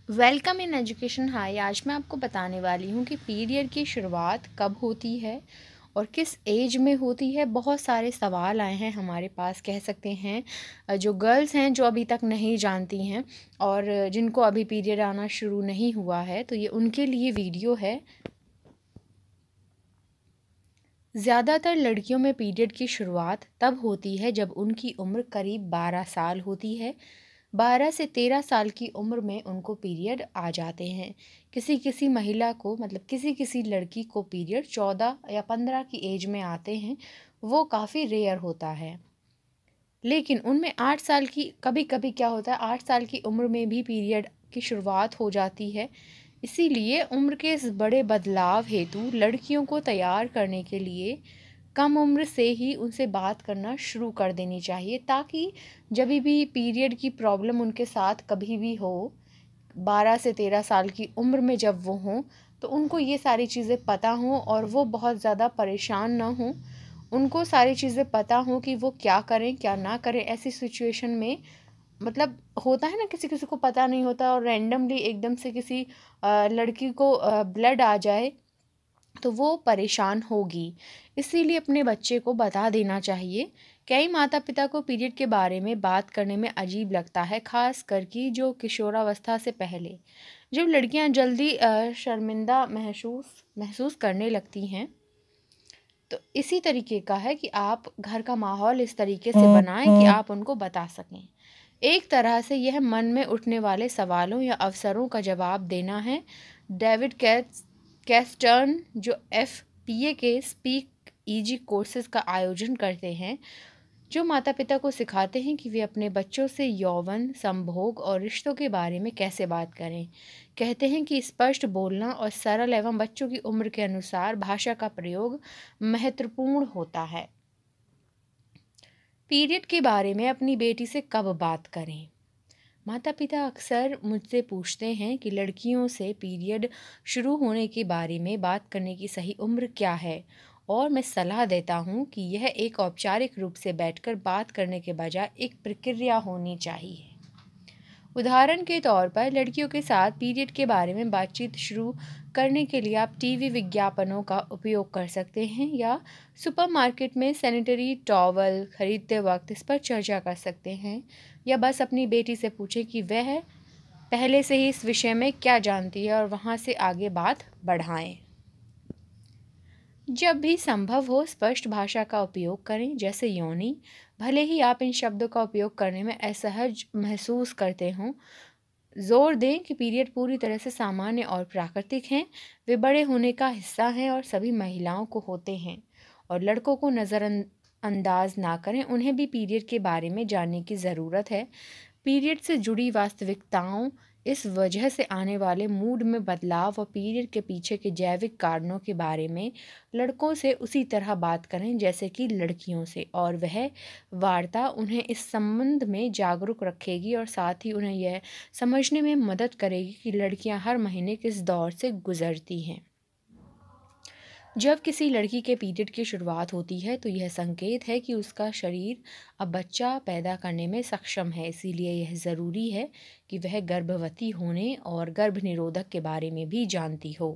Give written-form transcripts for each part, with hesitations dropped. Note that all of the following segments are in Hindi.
Welcome in education high. आज मैं आपको बताने वाली हूँ कि पीरियड की शुरुआत कब होती है और किस एज में होती है। बहुत सारे सवाल आए हैं हमारे पास, कह सकते हैं जो गर्ल्स हैं जो अभी तक नहीं जानती हैं और जिनको अभी पीरियड आना शुरू नहीं हुआ है, तो ये उनके लिए वीडियो है। ज़्यादातर लड़कियों में पीरियड की शुरुआत तब होती है जब उनकी उम्र करीब 12 साल होती है। 12 से 13 साल की उम्र में उनको पीरियड आ जाते हैं। किसी किसी महिला को, मतलब किसी किसी लड़की को पीरियड 14 या 15 की एज में आते हैं। वो काफ़ी रेयर होता है। लेकिन उनमें 8 साल की, कभी कभी क्या होता है 8 साल की उम्र में भी पीरियड की शुरुआत हो जाती है। इसीलिए उम्र के इस बड़े बदलाव हेतु लड़कियों को तैयार करने के लिए कम उम्र से ही उनसे बात करना शुरू कर देनी चाहिए, ताकि जब भी पीरियड की प्रॉब्लम उनके साथ कभी भी हो, 12 से 13 साल की उम्र में जब वो हों, तो उनको ये सारी चीज़ें पता हों और वो बहुत ज़्यादा परेशान ना हों। उनको सारी चीज़ें पता हों कि वो क्या करें क्या ना करें ऐसी सिचुएशन में। मतलब होता है ना, किसी किसी को पता नहीं होता और रैंडमली एकदम से किसी लड़की को ब्लड आ जाए तो वो परेशान होगी। इसीलिए अपने बच्चे को बता देना चाहिए। कई माता पिता को पीरियड के बारे में बात करने में अजीब लगता है, खास करके जो किशोरावस्था से पहले, जब लड़कियां जल्दी शर्मिंदा महसूस महसूस करने लगती हैं। तो इसी तरीके का है कि आप घर का माहौल इस तरीके से बनाएं कि आप उनको बता सकें। एक तरह से यह मन में उठने वाले सवालों या अवसरों का जवाब देना है। डेविड कैस्टर्न, जो FPA के स्पीक ईजी कोर्सेज का आयोजन करते हैं, जो माता पिता को सिखाते हैं कि वे अपने बच्चों से यौवन, संभोग और रिश्तों के बारे में कैसे बात करें, कहते हैं कि स्पष्ट बोलना और सरल एवं बच्चों की उम्र के अनुसार भाषा का प्रयोग महत्वपूर्ण होता है। पीरियड के बारे में अपनी बेटी से कब बात करें। माता पिता अक्सर मुझसे पूछते हैं कि लड़कियों से पीरियड शुरू होने के बारे में बात करने की सही उम्र क्या है, और मैं सलाह देता हूँ कि यह एक औपचारिक रूप से बैठकर बात करने के बजाय एक प्रक्रिया होनी चाहिए। उदाहरण के तौर पर लड़कियों के साथ पीरियड के बारे में बातचीत शुरू करने के लिए आप टीवी विज्ञापनों का उपयोग कर सकते हैं या सुपरमार्केट में सैनिटरी टॉवल खरीदते वक्त इस पर चर्चा कर सकते हैं, या बस अपनी बेटी से पूछें कि वह पहले से ही इस विषय में क्या जानती है और वहाँ से आगे बात बढ़ाएं। जब भी संभव हो स्पष्ट भाषा का उपयोग करें, जैसे योनि। भले ही आप इन शब्दों का उपयोग करने में असहज महसूस करते हों, जोर दें कि पीरियड पूरी तरह से सामान्य और प्राकृतिक हैं। वे बड़े होने का हिस्सा हैं और सभी महिलाओं को होते हैं। और लड़कों को नज़रअंदाज ना करें, उन्हें भी पीरियड के बारे में जानने की ज़रूरत है। पीरियड से जुड़ी वास्तविकताओं, इस वजह से आने वाले मूड में बदलाव और पीरियड के पीछे के जैविक कारणों के बारे में लड़कों से उसी तरह बात करें जैसे कि लड़कियों से, और वह वार्ता उन्हें इस संबंध में जागरूक रखेगी और साथ ही उन्हें यह समझने में मदद करेगी कि लड़कियां हर महीने किस दौर से गुजरती हैं। जब किसी लड़की के पीरियड की शुरुआत होती है तो यह संकेत है कि उसका शरीर अब बच्चा पैदा करने में सक्षम है। इसीलिए यह ज़रूरी है कि वह गर्भवती होने और गर्भ निरोधक के बारे में भी जानती हो।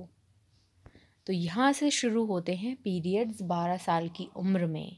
तो यहाँ से शुरू होते हैं पीरियड्स 12 साल की उम्र में।